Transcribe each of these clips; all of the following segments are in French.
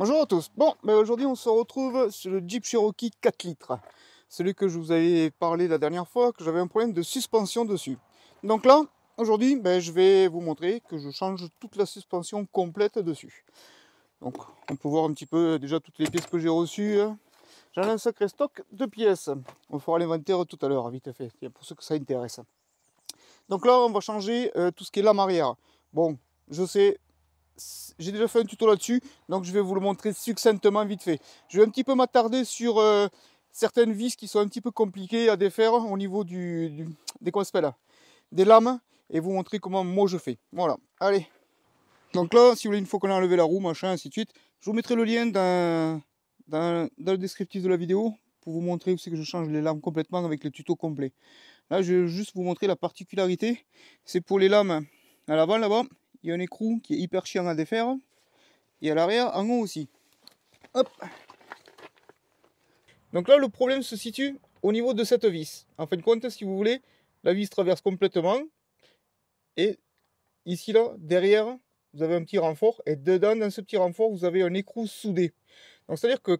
Bonjour à tous. Bon, aujourd'hui on se retrouve sur le Jeep Cherokee 4 litres. Celui que je vous avais parlé la dernière fois, que j'avais un problème de suspension dessus. Donc là, aujourd'hui, je vais vous montrer que je change toute la suspension complète dessus. Donc on peut voir un petit peu déjà toutes les pièces que j'ai reçues. J'en ai un sacré stock de pièces. On fera l'inventaire tout à l'heure, vite fait, pour ceux que ça intéresse. Donc là, on va changer tout ce qui est lame arrière. Bon, je sais, j'ai déjà fait un tuto là-dessus, donc je vais vous le montrer succinctement vite fait. Je vais un petit peu m'attarder sur certaines vis qui sont un petit peu compliquées à défaire au niveau des des lames, et vous montrer comment moi je fais. Voilà, allez. Donc là, si vous voulez, une fois qu'on a enlevé la roue, machin, ainsi de suite, je vous mettrai le lien dans le descriptif de la vidéo pour vous montrer où c'est que je change les lames complètement avec le tuto complet. Là, je vais juste vous montrer la particularité. C'est pour les lames à l'avant là-bas. Il y a un écrou qui est hyper chiant à défaire. Et à l'arrière, en haut aussi. Hop. Donc là, le problème se situe au niveau de cette vis. En fin de compte, si vous voulez, la vis traverse complètement. Et ici, là, derrière, vous avez un petit renfort. Et dedans, dans ce petit renfort, vous avez un écrou soudé. Donc c'est-à-dire que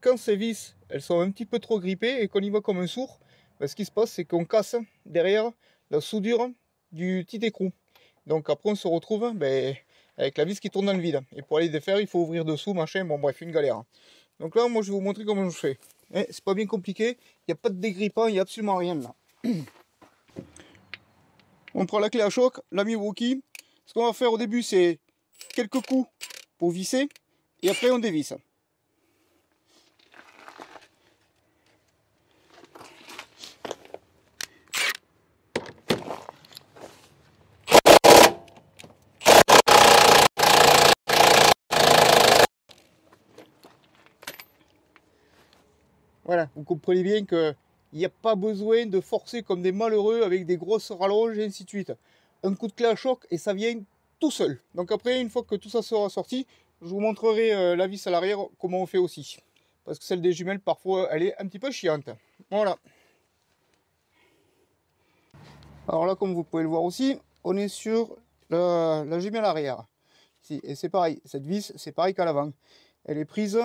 quand ces vis, elles sont un petit peu trop grippées et qu'on y va comme un sourd, ce qui se passe, c'est qu'on casse derrière la soudure du petit écrou. Donc après, on se retrouve avec la vis qui tourne dans le vide. Et pour aller défaire, il faut ouvrir dessous, machin. Bon, bref, une galère. Donc là, moi, je vais vous montrer comment je fais. C'est pas bien compliqué. Il n'y a pas de dégrippant, il n'y a absolument rien là. On prend la clé à choc, la Milwaukee. Ce qu'on va faire au début, c'est quelques coups pour visser. Et après, on dévisse. Voilà, vous comprenez bien qu'il n'y a pas besoin de forcer comme des malheureux avec des grosses rallonges et ainsi de suite. Un coup de clé à choc et ça vient tout seul. Donc après, une fois que tout ça sera sorti, je vous montrerai la vis à l'arrière, comment on fait aussi. Parce que celle des jumelles, parfois, elle est un petit peu chiante. Voilà. Alors là, comme vous pouvez le voir aussi, on est sur la jumelle arrière. Ici. Et c'est pareil, cette vis, c'est pareil qu'à l'avant. Elle est prise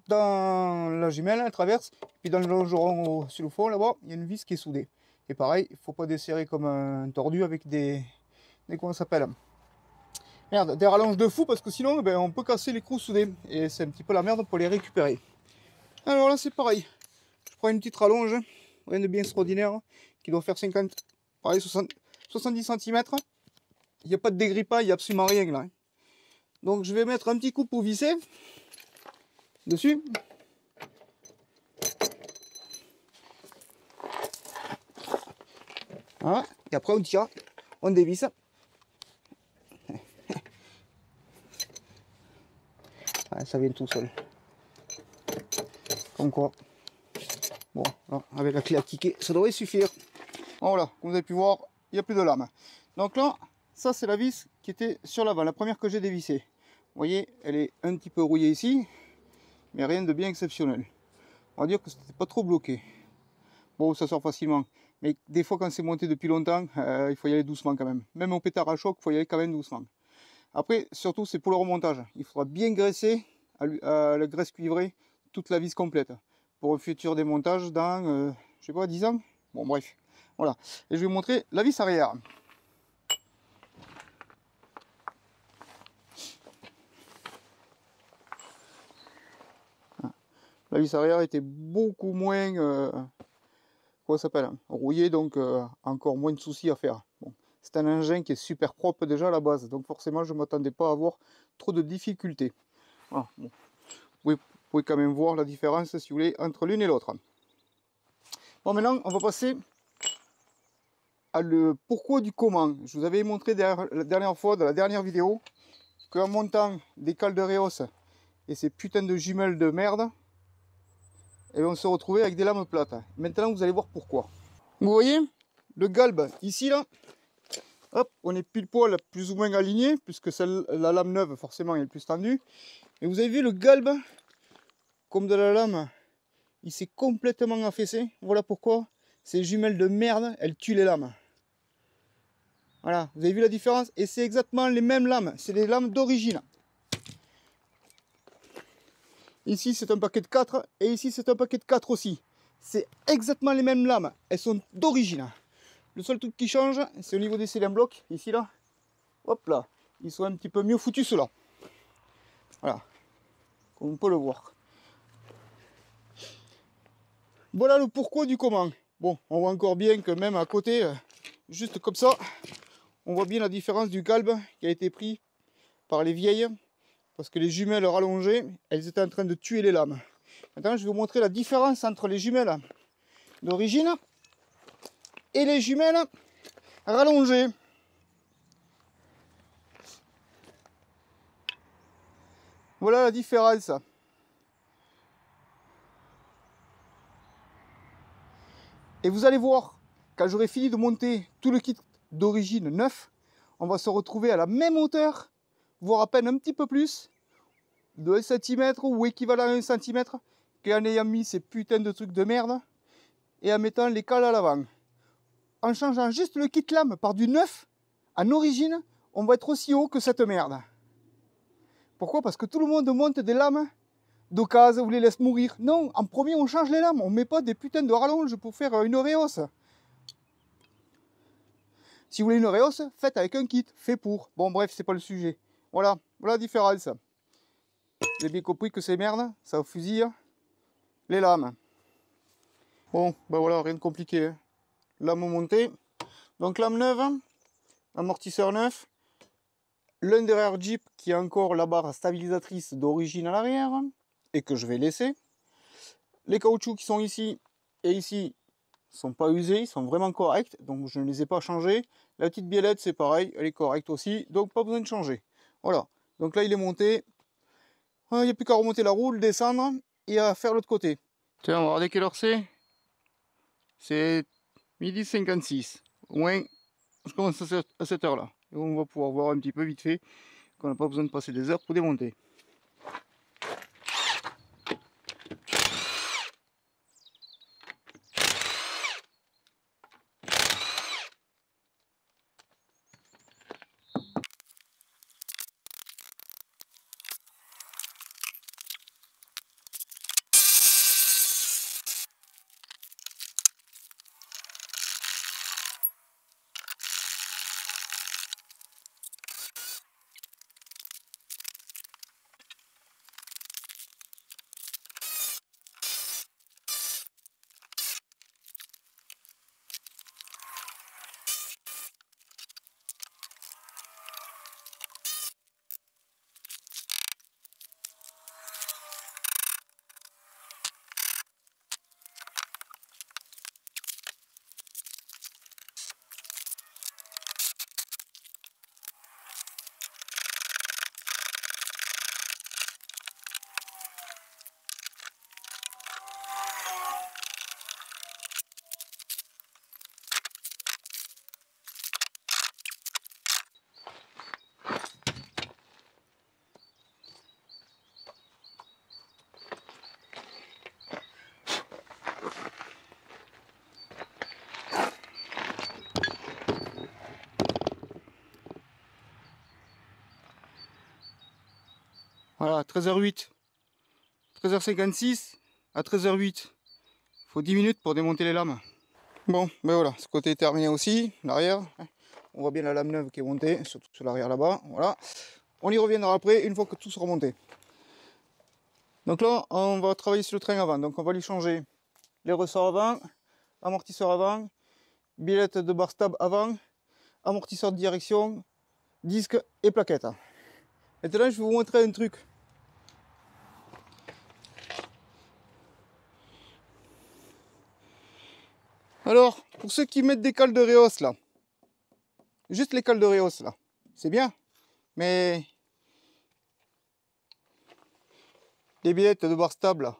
dans la jumelle, elle traverse, puis dans le longeron sur le fond là-bas, il y a une vis qui est soudée. Et pareil, il ne faut pas desserrer comme un tordu avec des comment ça s'appelle, merde, des rallonges de fou, parce que sinon on peut casser les l'écrou soudés. Et c'est un petit peu la merde pour les récupérer. Alors là c'est pareil, je prends une petite rallonge, rien de bien extraordinaire, qui doit faire 50, pareil 70 cm. Il n'y a pas de dégrippage, il n'y a absolument rien là. Donc je vais mettre un petit coup pour visser dessus. Voilà. Et après on tire, on dévisse. Ouais, ça vient tout seul. Comme quoi. Bon, alors, avec la clé à kicker, ça devrait suffire. Voilà, comme vous avez pu voir, il n'y a plus de lame. Donc là, ça c'est la vis qui était sur l'avant, la première que j'ai dévissée. Vous voyez, elle est un petit peu rouillée ici, mais rien de bien exceptionnel. On va dire que c'était pas trop bloqué. Bon, ça sort facilement. Mais des fois, quand c'est monté depuis longtemps, il faut y aller doucement quand même. Même au pétard à choc, il faut y aller quand même doucement. Après, surtout, c'est pour le remontage. Il faudra bien graisser à la graisse cuivrée toute la vis complète. Pour un futur démontage dans, je sais pas, 10 ans. Bon, bref. Voilà. Et je vais vous montrer la vis arrière. La vis arrière était beaucoup moins, comment ça s'appelle, rouillée, donc encore moins de soucis à faire. Bon. C'est un engin qui est super propre déjà à la base, donc forcément je ne m'attendais pas à avoir trop de difficultés. Voilà. Bon. Vous pouvez quand même voir la différence, si vous voulez, entre l'une et l'autre. Bon, maintenant on va passer à le pourquoi du comment. Je vous avais montré la dernière fois, dans la dernière vidéo, qu'en montant des cales de Réos et ces putains de jumelles de merde, et on se retrouvait avec des lames plates. Maintenant vous allez voir pourquoi. Vous voyez le galbe ici là, hop, on est pile poil plus ou moins aligné, puisque la lame neuve forcément est plus tendue. Et vous avez vu le galbe, comme de la lame, il s'est complètement affaissé. Voilà pourquoi ces jumelles de merde, elles tuent les lames. Voilà, vous avez vu la différence? Et c'est exactement les mêmes lames, c'est les lames d'origine. Ici c'est un paquet de 4 et ici c'est un paquet de 4 aussi. C'est exactement les mêmes lames, elles sont d'origine. Le seul truc qui change, c'est au niveau des cylindres blocs, ici là. Hop là, ils sont un petit peu mieux foutus ceux-là. Voilà, comme on peut le voir. Voilà le pourquoi du comment. Bon, on voit encore bien que même à côté, juste comme ça, on voit bien la différence du galbe qui a été pris par les vieilles. Parce que les jumelles rallongées, elles étaient en train de tuer les lames. Maintenant, je vais vous montrer la différence entre les jumelles d'origine et les jumelles rallongées. Voilà la différence. Et vous allez voir, quand j'aurai fini de monter tout le kit d'origine neuf, on va se retrouver à la même hauteur, voire à peine un petit peu plus, de 1 cm ou équivalent à 1 cm, qu'en ayant mis ces putains de trucs de merde et en mettant les cales à l'avant. En changeant juste le kit lame par du neuf, en origine, on va être aussi haut que cette merde. Pourquoi? Parce que tout le monde monte des lames d'occasion, vous les laisse mourir. Non, en premier on change les lames, on met pas des putains de rallonges pour faire une réhausse. Si vous voulez une réhausse, faites avec un kit, fait pour. Bon bref, c'est pas le sujet. Voilà, voilà la différence. Vous avez bien compris que ces merdes, ça fusille les lames. Bon, ben voilà, rien de compliqué. Hein. Lame montée. Donc lame neuve, amortisseur neuf. L'un derrière Jeep qui a encore la barre stabilisatrice d'origine à l'arrière et que je vais laisser. Les caoutchoucs qui sont ici et ici sont pas usés, ils sont vraiment corrects, donc je ne les ai pas changés. La petite biellette c'est pareil, elle est correcte aussi, donc pas besoin de changer. Voilà, donc là il est monté. Il n'y a plus qu'à remonter la roue, le descendre et à faire l'autre côté. Tiens, on va regarder quelle heure c'est. C'est 12h56. Au moins, je commence à cette heure-là. Et on va pouvoir voir un petit peu vite fait qu'on n'a pas besoin de passer des heures pour démonter. Voilà, 13h08. 13h56 à 13h08. Il faut 10 minutes pour démonter les lames. Bon, ben voilà, ce côté est terminé aussi, l'arrière. On voit bien la lame neuve qui est montée, surtout sur l'arrière là-bas. Voilà. On y reviendra après, une fois que tout sera monté. Donc là, on va travailler sur le train avant. Donc on va lui changer les ressorts avant, amortisseur avant, billette de bar stab avant, amortisseur de direction, disque et plaquette. Maintenant, je vais vous montrer un truc. Alors, pour ceux qui mettent des cales de réhausse là, juste les cales de réhausse là, c'est bien, mais les billettes de bar stable là,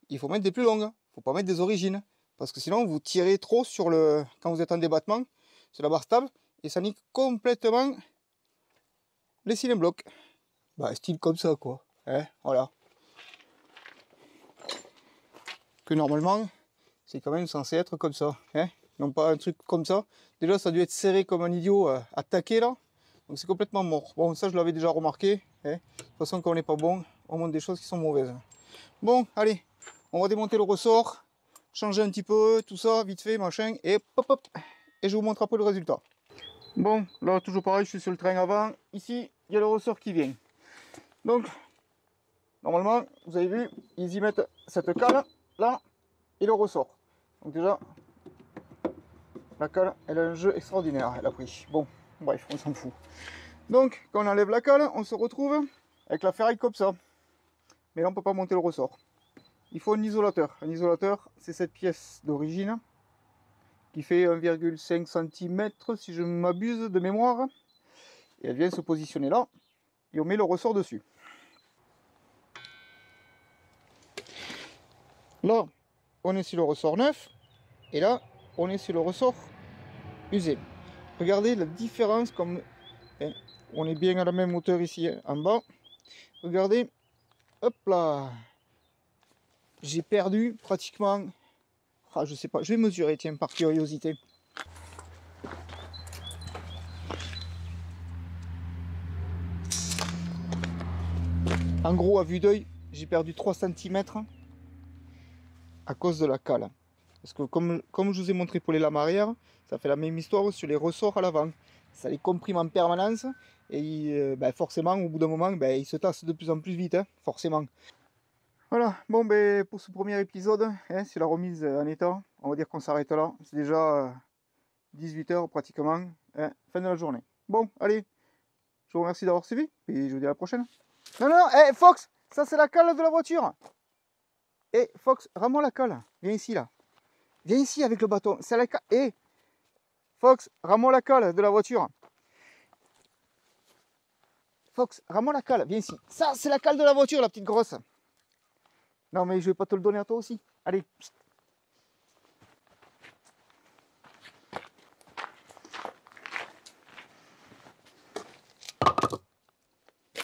il faut mettre des plus longues, faut pas mettre des origines, parce que sinon vous tirez trop sur le, quand vous êtes en débattement, sur la barre stable, et ça nique complètement les cylindres blocs. Bah style comme ça quoi, hein, voilà. Que normalement, c'est quand même censé être comme ça, hein, non pas un truc comme ça. Déjà ça a dû être serré comme un idiot attaqué là, donc c'est complètement mort. Bon ça je l'avais déjà remarqué, hein. De toute façon quand on n'est pas bon, on monte des choses qui sont mauvaises. Bon, allez, on va démonter le ressort, changer un petit peu, tout ça, vite fait, machin, et hop, hop, et je vous montre après le résultat. Bon, là, toujours pareil, je suis sur le train avant. Ici, il y a le ressort qui vient. Donc, normalement, vous avez vu, ils y mettent cette cale, là, et le ressort. Donc déjà, la cale, elle a un jeu extraordinaire, elle a pris. Bon, bref, on s'en fout. Donc, quand on enlève la cale, on se retrouve avec la ferraille comme ça. Mais là, on ne peut pas monter le ressort. Il faut un isolateur. Un isolateur, c'est cette pièce d'origine qui fait 1,5 cm, si je ne m'abuse de mémoire. Et elle vient se positionner là, et on met le ressort dessus. Là, on est sur le ressort neuf, et là, on est sur le ressort usé. Regardez la différence, comme on est bien à la même hauteur ici en bas. Regardez, hop là, j'ai perdu pratiquement, ah, je sais pas, je vais mesurer, tiens, par curiosité. En gros, à vue d'œil, j'ai perdu 3 cm à cause de la cale. Parce que comme je vous ai montré pour les lames arrière, ça fait la même histoire sur les ressorts à l'avant. Ça les comprime en permanence et forcément, au bout d'un moment, ils se tassent de plus en plus vite, hein, forcément. Voilà, bon, pour ce premier épisode, hein, c'est la remise en état. On va dire qu'on s'arrête là. C'est déjà 18 h pratiquement, hein, fin de la journée. Bon, allez, je vous remercie d'avoir suivi et je vous dis à la prochaine. Non, non, hey, Fox, ça c'est la cale de la voiture. Eh, Fox, rends-moi la cale. Viens ici, là. Viens ici avec le bâton. C'est la cale. Eh, Fox, rends-moi la cale de la voiture. Fox, rends-moi la cale. Viens ici. Ça, c'est la cale de la voiture, la petite grosse. Non, mais je vais pas te le donner à toi aussi. Allez.